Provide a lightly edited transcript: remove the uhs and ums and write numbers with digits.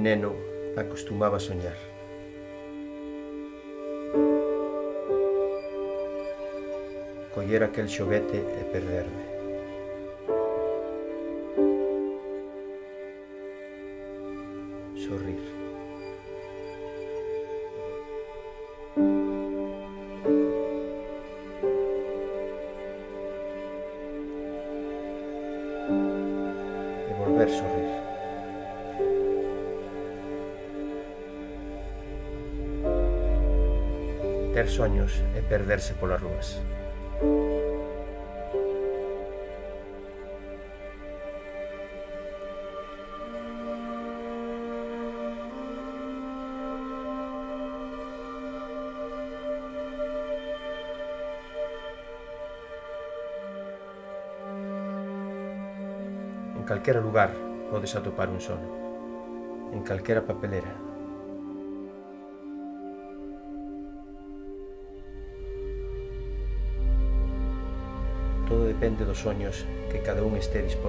neno acostumaba a soñar. Coller aquel xoguete e perderme. Sorrir. E volver a sorrir. Ter soños e perderse polas rúas. En calquera lugar podes atopar un sono, en calquera papelera. Todo depende dos soños que cada un este disposto.